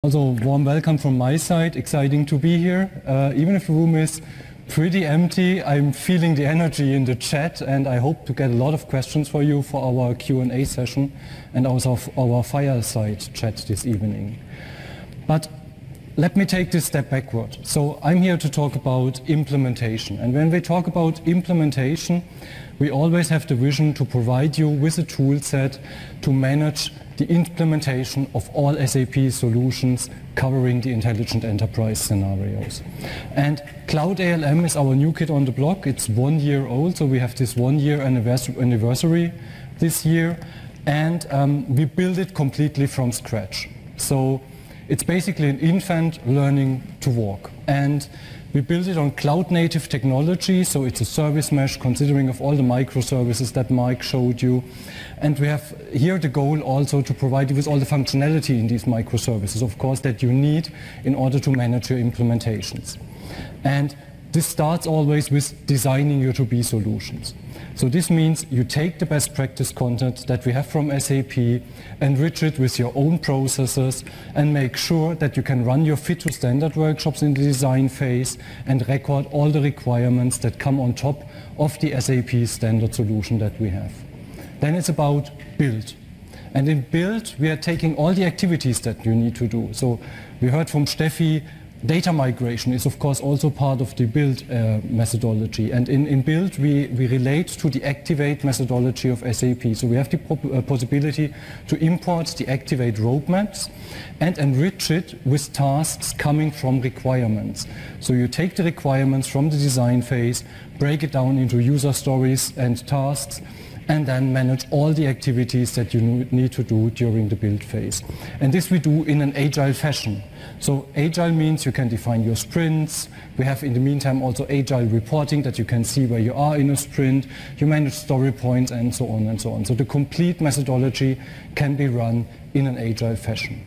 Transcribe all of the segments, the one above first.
Also, warm welcome from my side. Exciting to be here. Even if the room is pretty empty, I'm feeling the energy in the chat, and I hope to get a lot of questions for you for our Q&A session and also our fireside chat this evening. But let me take this step backward. So I'm here to talk about implementation. And when we talk about implementation, we always have the vision to provide you with a tool set to manage the implementation of all SAP solutions covering the intelligent enterprise scenarios. And Cloud ALM is our new kid on the block. It's 1 year old, so we have this 1 year anniversary this year, and we built it completely from scratch. So it's basically an infant learning to walk. And we built it on cloud-native technology, so it's a service mesh considering of all the microservices that Mike showed you. And we have here the goal also to provide you with all the functionality in these microservices, of course, that you need in order to manage your implementations. And this starts always with designing your to-be solutions. So this means you take the best practice content that we have from SAP, enrich it with your own processes, and make sure that you can run your fit-to-standard workshops in the design phase and record all the requirements that come on top of the SAP standard solution that we have. Then it's about build. And in build, we are taking all the activities that you need to do. So we heard from Steffi, data migration is of course also part of the build methodology, and in build we relate to the activate methodology of SAP. So we have the possibility to import the activate roadmaps and enrich it with tasks coming from requirements. So you take the requirements from the design phase, break it down into user stories and tasks, and then manage all the activities that you need to do during the build phase. And this we do in an agile fashion. So agile means you can define your sprints. We have in the meantime also agile reporting that you can see where you are in a sprint. You manage story points and so on and so on. So the complete methodology can be run in an agile fashion.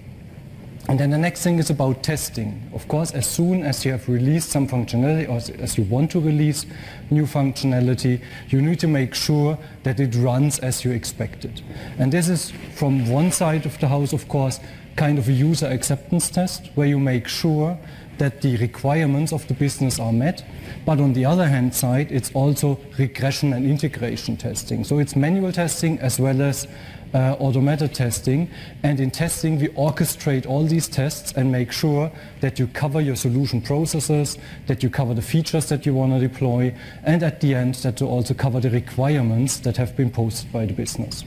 And then the next thing is about testing. Of course, as soon as you have released some functionality, or as you want to release new functionality, you need to make sure that it runs as you expected. And this is, from one side of the house, of course, kind of a user acceptance test, where you make sure that the requirements of the business are met. But on the other hand side, it's also regression and integration testing. So it's manual testing as well as automated testing, and in testing we orchestrate all these tests and make sure that you cover your solution processes, that you cover the features that you want to deploy, and at the end that you also cover the requirements that have been posted by the business.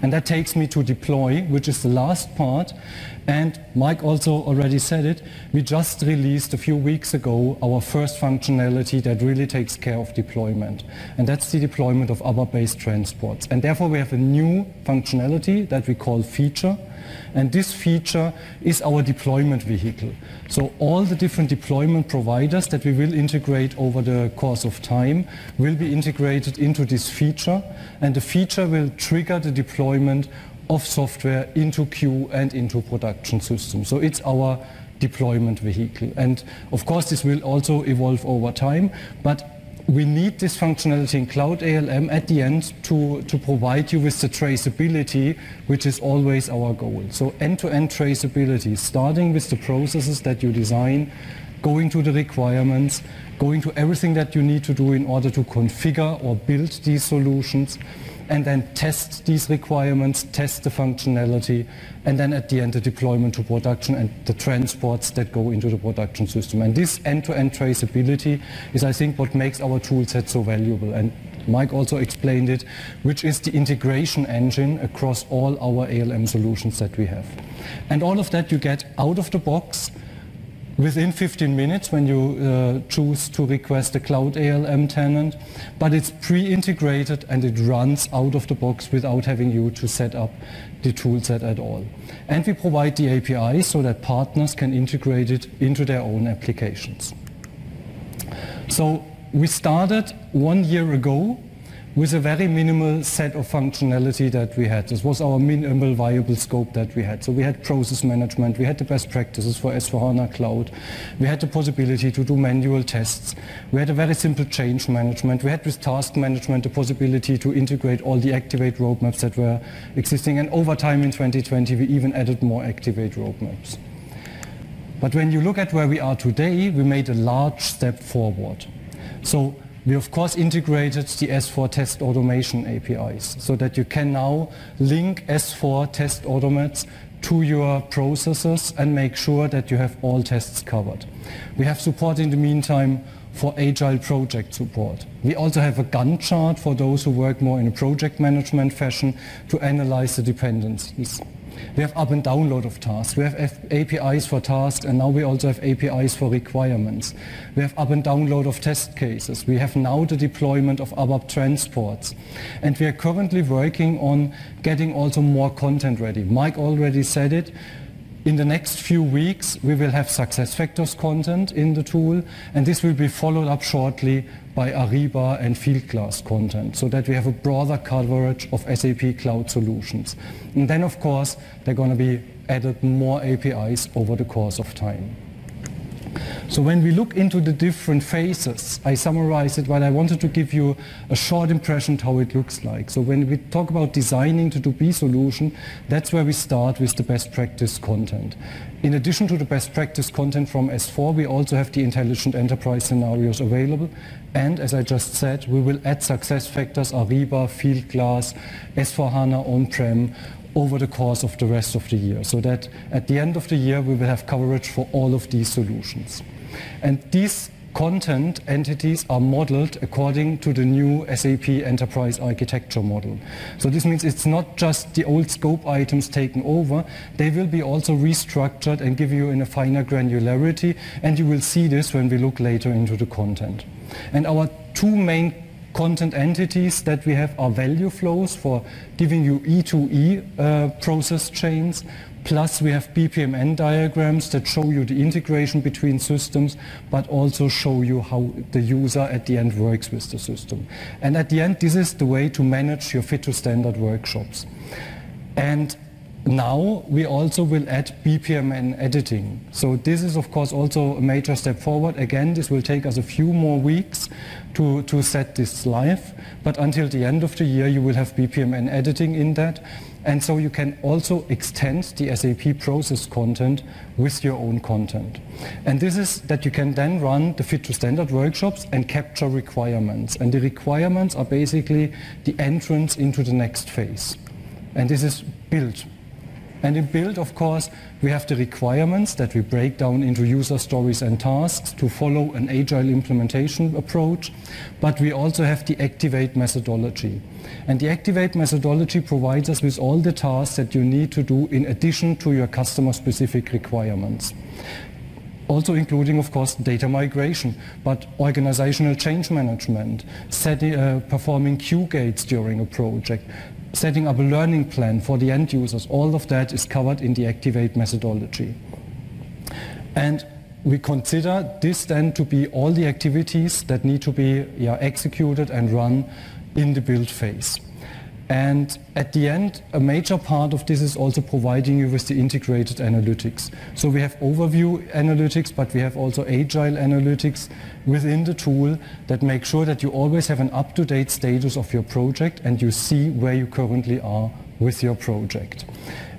And that takes me to deploy, which is the last part. And Mike also already said it, we just released a few weeks ago our first functionality that really takes care of deployment. And that's the deployment of ABAP-based transports. And therefore we have a new functionality that we call feature. And this feature is our deployment vehicle. So all the different deployment providers that we will integrate over the course of time will be integrated into this feature, and the feature will trigger the deployment of software into queue and into production systems. So it's our deployment vehicle. And of course this will also evolve over time, but we need this functionality in Cloud ALM at the end to provide you with the traceability, which is always our goal. So end-to-end traceability, starting with the processes that you design, going to the requirements, going to everything that you need to do in order to configure or build these solutions, and then test these requirements, test the functionality, and then at the end the deployment to production and the transports that go into the production system. And this end-to-end traceability is, I think, what makes our tool set so valuable. And Mike also explained it, which is the integration engine across all our ALM solutions that we have. And all of that you get out of the box within 15 minutes when you choose to request a Cloud ALM tenant, but it's pre-integrated and it runs out of the box without having you to set up the toolset at all. And we provide the APIs so that partners can integrate it into their own applications. So we started 1 year ago with a very minimal set of functionality that we had. This was our minimal viable scope that we had. So we had process management, we had the best practices for S/4HANA Cloud, we had the possibility to do manual tests, we had a very simple change management, we had with task management the possibility to integrate all the Activate roadmaps that were existing, and over time in 2020 we even added more Activate roadmaps. But when you look at where we are today, we made a large step forward. So we of course integrated the S4 test automation APIs so that you can now link S4 test automates to your processes and make sure that you have all tests covered. We have support in the meantime for agile project support. We also have a Gantt chart for those who work more in a project management fashion to analyze the dependencies. We have up and download of tasks. We have APIs for tasks, and now we also have APIs for requirements. We have up and download of test cases. We have now the deployment of ABAP transports. And we are currently working on getting also more content ready. Mike already said it. In the next few weeks, we will have SuccessFactors content in the tool, and this will be followed up shortly by Ariba and Fieldglass content, so that we have a broader coverage of SAP cloud solutions. And then, of course, there are going to be added more APIs over the course of time. So when we look into the different phases, I summarize it, but I wanted to give you a short impression how it looks like. So when we talk about designing the to-be solution, that's where we start with the best practice content. In addition to the best practice content from S4, we also have the intelligent enterprise scenarios available. And as I just said, we will add SuccessFactors, Ariba, Fieldglass, S4HANA on-prem, over the course of the rest of the year, so that at the end of the year we will have coverage for all of these solutions. And these content entities are modeled according to the new SAP Enterprise Architecture model. So this means it's not just the old scope items taken over, they will be also restructured and give you in a finer granularity, and you will see this when we look later into the content. And our two main content entities that we have are value flows for giving you E2E process chains, plus we have BPMN diagrams that show you the integration between systems, but also show you how the user at the end works with the system. And at the end, this is the way to manage your fit to standard workshops. And now we also will add BPMN editing. So this is of course also a major step forward. Again, this will take us a few more weeks to set this live, but until the end of the year you will have BPMN editing in that. And so you can also extend the SAP process content with your own content. And this is that you can then run the fit to standard workshops and capture requirements. And the requirements are basically the entrance into the next phase. And this is build. And in build, of course, we have the requirements that we break down into user stories and tasks to follow an agile implementation approach, but we also have the activate methodology. And the activate methodology provides us with all the tasks that you need to do in addition to your customer-specific requirements. Also including, of course, data migration, but organizational change management, performing queue gates during a project, setting up a learning plan for the end users. All of that is covered in the activate methodology. And we consider this then to be all the activities that need to be executed and run in the build phase. And at the end, a major part of this is also providing you with the integrated analytics. So we have overview analytics, but we have also agile analytics within the tool that make sure that you always have an up-to-date status of your project and you see where you currently are with your project.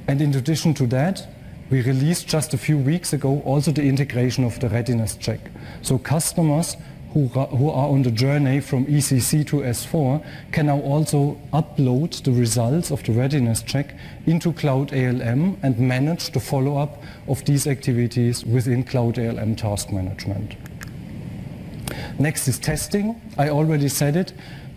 And in addition to that, we released just a few weeks ago also the integration of the Readiness Check. So customers who are on the journey from ECC to S4 can now also upload the results of the Readiness Check into Cloud ALM and manage the follow-up of these activities within Cloud ALM Task Management. Next is testing. I already said it.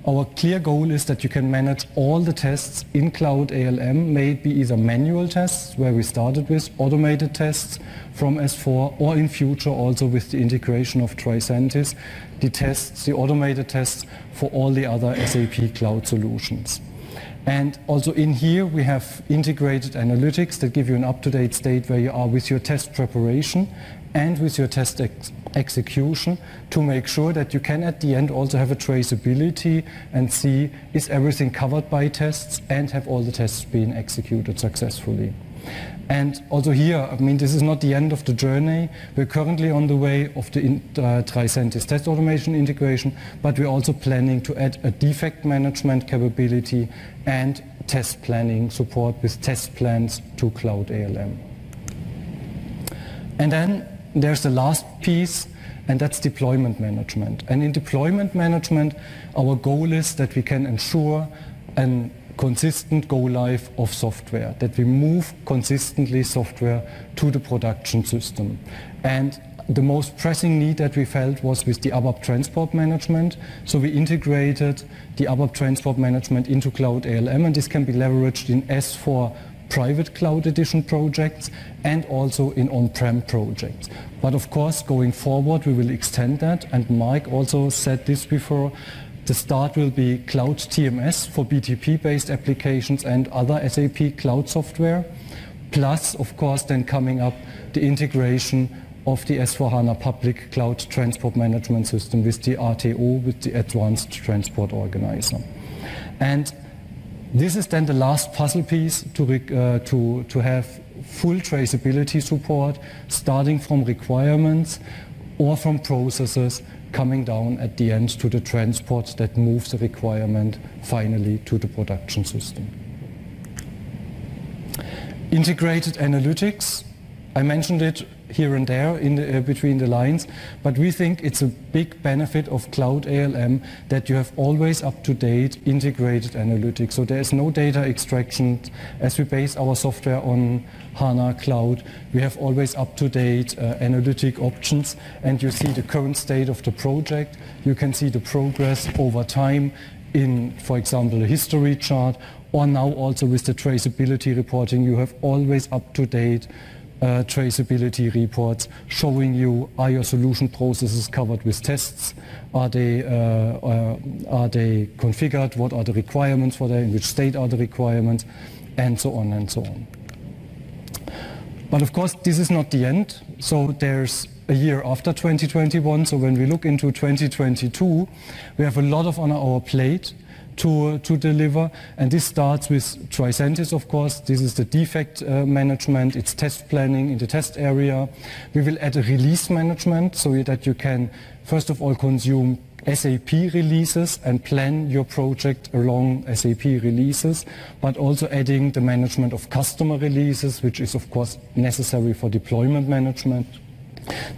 Our clear goal is that you can manage all the tests in Cloud ALM, may it be either manual tests, where we started with, automated tests from S4, or in future also with the integration of Tricentis, the tests, the automated tests for all the other SAP cloud solutions. And also in here we have integrated analytics that give you an up-to-date state where you are with your test preparation and with your test execution to make sure that you can at the end also have a traceability and see is everything covered by tests and have all the tests being executed successfully. And also here, I mean, this is not the end of the journey. We're currently on the way of the Tricentis test automation integration, but we're also planning to add a defect management capability and test planning support with test plans to Cloud ALM. And then there's the last piece, and that's deployment management. And in deployment management, our goal is that we can ensure a consistent go-live of software, that we move consistently software to the production system. And the most pressing need that we felt was with the ABAP transport management. So we integrated the ABAP transport management into Cloud ALM, and this can be leveraged in S4 private cloud edition projects and also in on-prem projects. But of course, going forward, we will extend that, and Mike also said this before. The start will be Cloud TMS for BTP-based applications and other SAP cloud software, plus, of course, then coming up the integration of the S4HANA public cloud transport management system with the RTO, with the Advanced Transport Organizer. And this is then the last puzzle piece to have full traceability support, starting from requirements or from processes, coming down at the end to the transport that moves the requirement finally to the production system. Integrated analytics, I mentioned it here and there in between the lines, but we think it's a big benefit of Cloud ALM that you have always up-to-date integrated analytics. So there is no data extraction. As we base our software on HANA Cloud, we have always up-to-date analytic options, and you see the current state of the project. You can see the progress over time in, for example, a history chart, or now also with the traceability reporting, you have always up-to-date traceability reports showing you, are your solution processes covered with tests, are they configured, what are the requirements for that, in which state are the requirements, and so on and so on. But of course this is not the end, so there's a year after 2021, so when we look into 2022 we have a lot on our plate to deliver, and this starts with Tricentis, of course. This is the defect management, it's test planning in the test area. We will add a release management so that you can first of all consume SAP releases and plan your project along SAP releases, but also adding the management of customer releases, which is of course necessary for deployment management.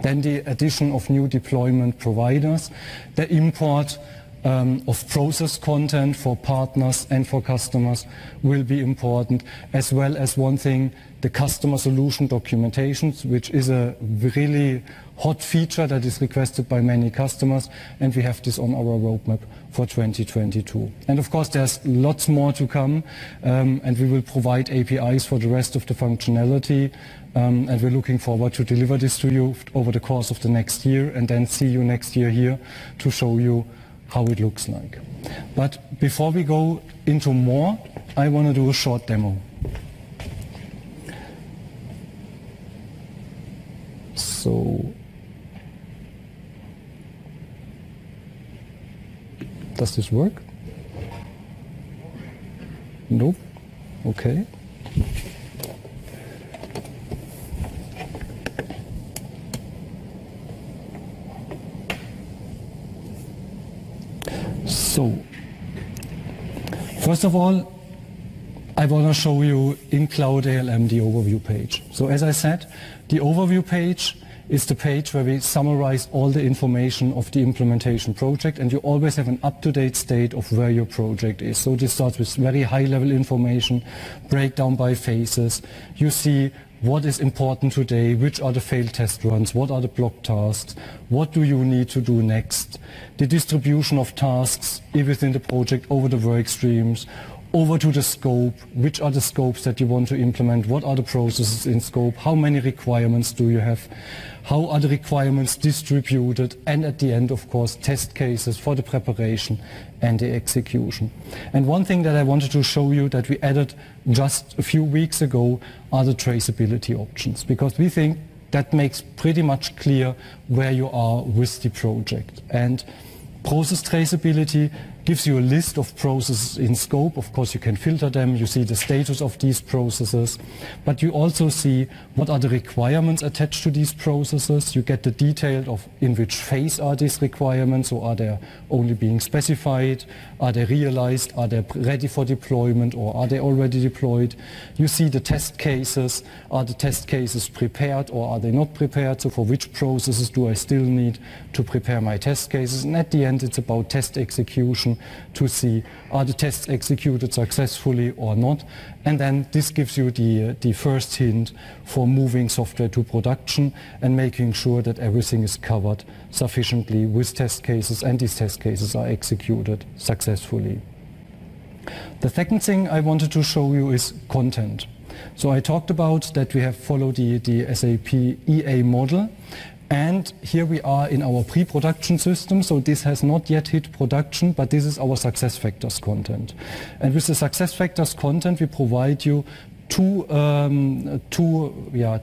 Then the addition of new deployment providers, the import of process content for partners and for customers will be important, as well as one thing, the customer solution documentations, which is a really hot feature that is requested by many customers, and we have this on our roadmap for 2022. And of course there's lots more to come, and we will provide APIs for the rest of the functionality, and we're looking forward to deliver this to you over the course of the next year, and then see you next year here to show you how it looks like. But before we go into more, I want to do a short demo. So, does this work? Nope. Okay. So, first of all, I want to show you in Cloud ALM the overview page. So as I said, the overview page is the page where we summarize all the information of the implementation project, and you always have an up-to-date state of where your project is. So this starts with very high-level information, breakdown by phases. You see what is important today, which are the failed test runs, what are the block tasks, what do you need to do next, the distribution of tasks within the project over the work streams, over to the scope, which are the scopes that you want to implement, what are the processes in scope, how many requirements do you have, how are the requirements distributed, and at the end, of course, test cases for the preparation and the execution. And one thing that I wanted to show you that we added just a few weeks ago are the traceability options, because we think that makes pretty much clear where you are with the project. And process traceability gives you a list of processes in scope. Of course, you can filter them. You see the status of these processes. But you also see what are the requirements attached to these processes. You get the detail of in which phase are these requirements. So are they only being specified? Are they realized? Are they ready for deployment, or are they already deployed? You see the test cases. Are the test cases prepared, or are they not prepared? So for which processes do I still need to prepare my test cases? And at the end, it's about test execution to see are the tests executed successfully or not. And then this gives you the first hint for moving software to production and making sure that everything is covered sufficiently with test cases, and these test cases are executed successfully. The second thing I wanted to show you is content. So I talked about that we have followed the SAP EA model. And here we are in our pre-production system, so this has not yet hit production, but this is our SuccessFactors content. And with the SuccessFactors content, we provide you two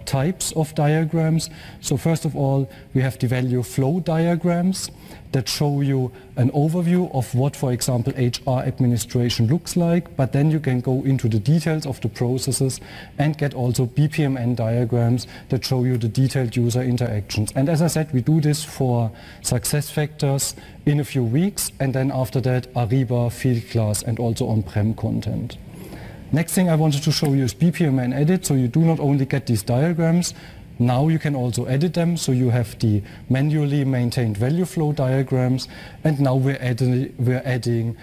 types of diagrams. So first of all, we have the value flow diagrams that show you an overview of what, for example, HR administration looks like, but then you can go into the details of the processes and get also BPMN diagrams that show you the detailed user interactions. And as I said, we do this for SuccessFactors in a few weeks, and then after that, Ariba, Field Glass, and also on-prem content. Next thing I wanted to show you is BPMN Edit, so you do not only get these diagrams, now you can also edit them, so you have the manually maintained value flow diagrams, and now we're adding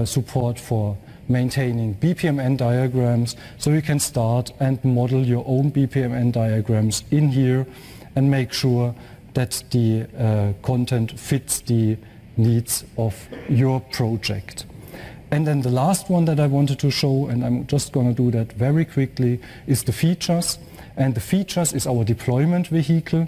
support for maintaining BPMN diagrams, so you can start and model your own BPMN diagrams in here and make sure that the content fits the needs of your project. And then the last one that I wanted to show, and I'm just going to do that very quickly, is the features. And the features is our deployment vehicle.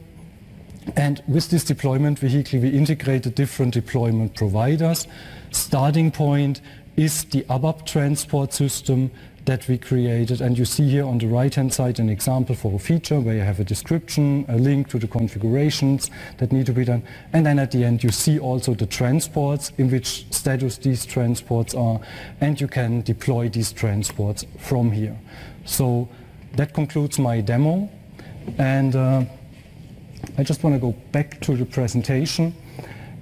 And with this deployment vehicle, we integrated different deployment providers. Starting point is the ABAP transport system that we created. And you see here on the right-hand side an example for a feature where you have a description, a link to the configurations that need to be done. And then at the end, you see also the transports, in which status these transports are. And you can deploy these transports from here. So that concludes my demo. And I just want to go back to the presentation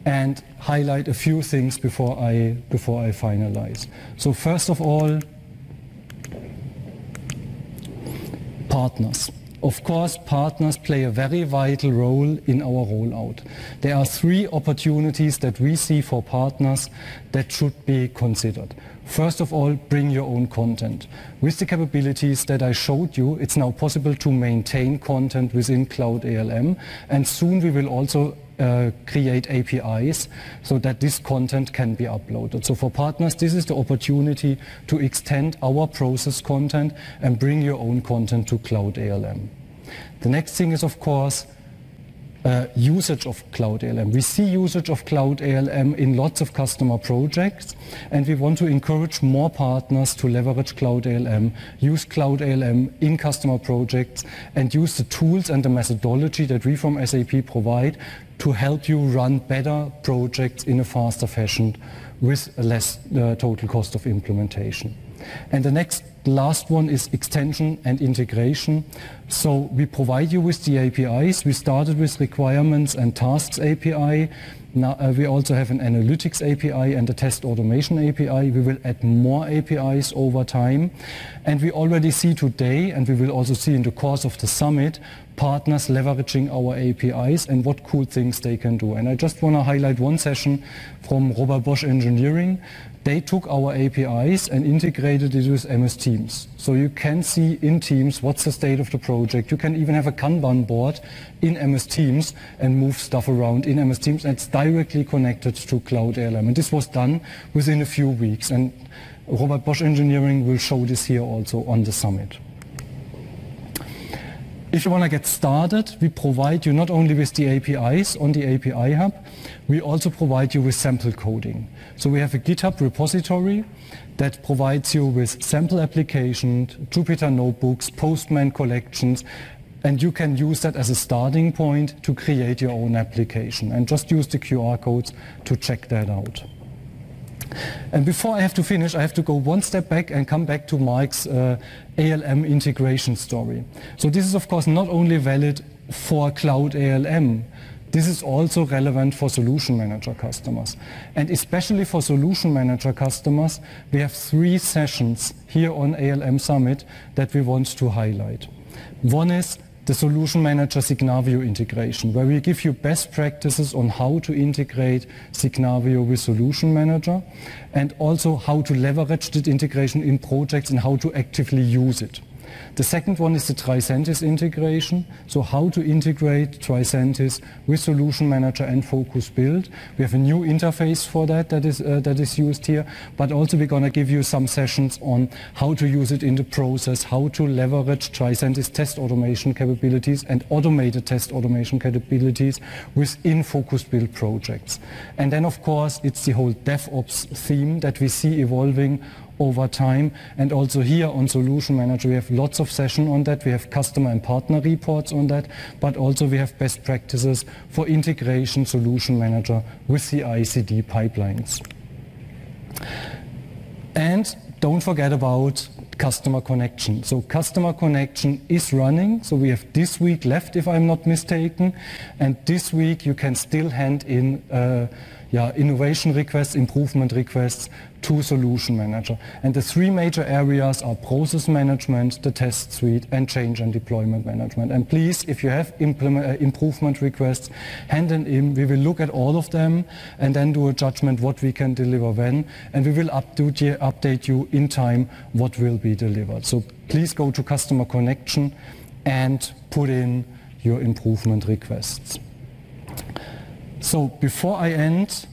and highlight a few things before I finalize. So first of all, partners. Of course, partners play a very vital role in our rollout. There are three opportunities that we see for partners that should be considered. First of all, bring your own content. With the capabilities that I showed you, it's now possible to maintain content within Cloud ALM, and soon we will also create APIs so that this content can be uploaded. So for partners, this is the opportunity to extend our process content and bring your own content to Cloud ALM. The next thing is, of course, usage of Cloud ALM. We see usage of Cloud ALM in lots of customer projects, and we want to encourage more partners to leverage Cloud ALM, use Cloud ALM in customer projects, and use the tools and the methodology that we from SAP provide to help you run better projects in a faster fashion with less total cost of implementation. And the last one is extension and integration. So we provide you with the APIs. We started with requirements and tasks API. Now we also have an analytics API and a test automation API. We will add more APIs over time. And we already see today, and we will also see in the course of the summit, partners leveraging our APIs and what cool things they can do. And I just want to highlight one session from Robert Bosch Engineering. They took our APIs and integrated it with MS Teams. So you can see in Teams what's the state of the project. You can even have a Kanban board in MS Teams and move stuff around in MS Teams, and it's directly connected to Cloud ALM. And this was done within a few weeks. And Robert Bosch Engineering will show this here also on the summit. If you want to get started, we provide you not only with the APIs on the API Hub, we also provide you with sample coding. So we have a GitHub repository that provides you with sample applications, Jupyter notebooks, Postman collections, and you can use that as a starting point to create your own application. And just use the QR codes to check that out. And before I have to finish, I have to go one step back and come back to Mike's ALM integration story. So this is of course not only valid for Cloud ALM, this is also relevant for Solution Manager customers. And especially for Solution Manager customers, we have 3 sessions here on ALM Summit that we want to highlight. One is the Solution Manager Signavio integration, where we give you best practices on how to integrate Signavio with Solution Manager, and also how to leverage that integration in projects and how to actively use it. The second one is the Tricentis integration, so how to integrate Tricentis with Solution Manager and Focus Build. We have a new interface for that is used here, but also we're going to give you some sessions on how to use it in the process, how to leverage Tricentis test automation capabilities and automated test automation capabilities within Focus Build projects. And then of course it's the whole DevOps theme that we see evolving over time, and also here on Solution Manager we have lots of sessions on that. We have customer and partner reports on that, but also we have best practices for integration Solution Manager with the ICD pipelines. And don't forget about Customer Connection. So Customer Connection is running, so we have this week left if I'm not mistaken, and this week you can still hand in innovation requests, improvement requests to Solution Manager. And the 3 major areas are process management, the test suite, and change and deployment management. And please, if you have improvement requests, hand them in. We will look at all of them and then do a judgment what we can deliver when, and we will update you in time what will be delivered. So please go to Customer Connection and put in your improvement requests. So before I end,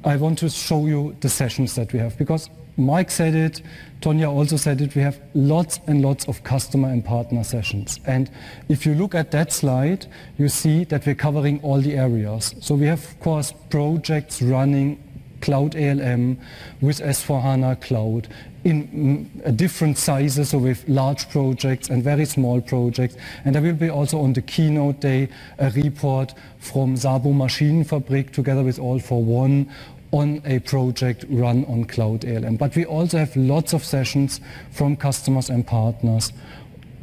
I want to show you the sessions that we have, because Mike said it, Tonya also said it, we have lots and lots of customer and partner sessions. And if you look at that slide, you see that we're covering all the areas. So we have, of course, projects running Cloud ALM with S/4HANA Cloud in different sizes, so with large projects and very small projects. And there will be also on the keynote day a report from Sabo Maschinenfabrik together with All for One on a project run on Cloud ALM. But we also have lots of sessions from customers and partners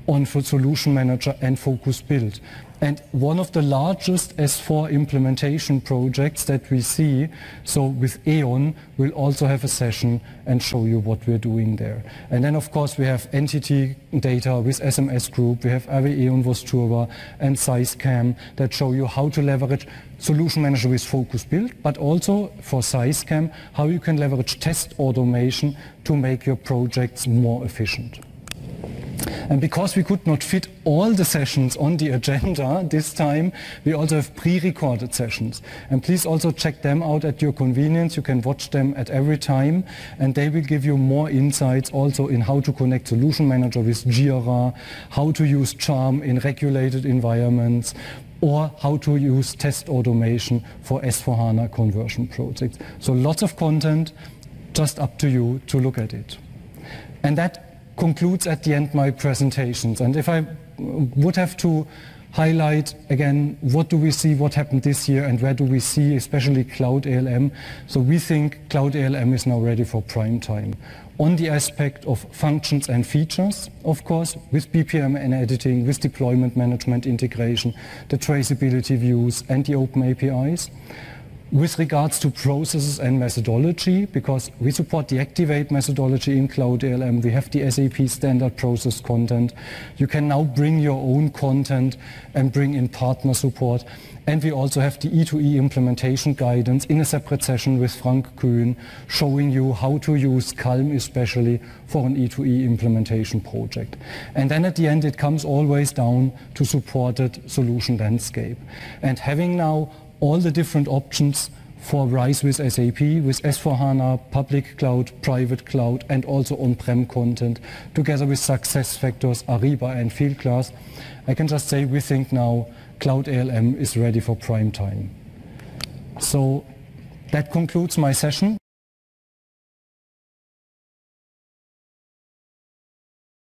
on Solution Manager and Focus Build. And one of the largest S4 implementation projects that we see, so with E.ON, will also have a session and show you what we're doing there. And then of course we have entity data with SMS Group, we have E.ON Vostura and SizeCam that show you how to leverage Solution Manager with Focus Build, but also for SizeCam, how you can leverage test automation to make your projects more efficient. And because we could not fit all the sessions on the agenda this time, we also have pre-recorded sessions. And please also check them out at your convenience. You can watch them at every time, and they will give you more insights also in how to connect Solution Manager with Jira, how to use Charm in regulated environments, or how to use test automation for S/4HANA conversion projects. So lots of content, just up to you to look at it. And that concludes at the end my presentations. And if I would have to highlight again, what do we see, what happened this year, and where do we see especially Cloud ALM? So we think Cloud ALM is now ready for prime time. On the aspect of functions and features, of course, with BPM and editing, with deployment management integration, the traceability views, and the open APIs. With regards to processes and methodology, because we support the Activate methodology in Cloud ALM, we have the SAP standard process content. You can now bring your own content and bring in partner support. And we also have the E2E implementation guidance in a separate session with Frank Kühn, showing you how to use Calm especially for an E2E implementation project. And then at the end, it comes always down to supported solution landscape. And having now all the different options for RISE with SAP, with S/4HANA, public cloud, private cloud, and also on-prem content, together with SuccessFactors, Ariba, and Fieldglass, I can just say we think now Cloud ALM is ready for prime time. So that concludes my session.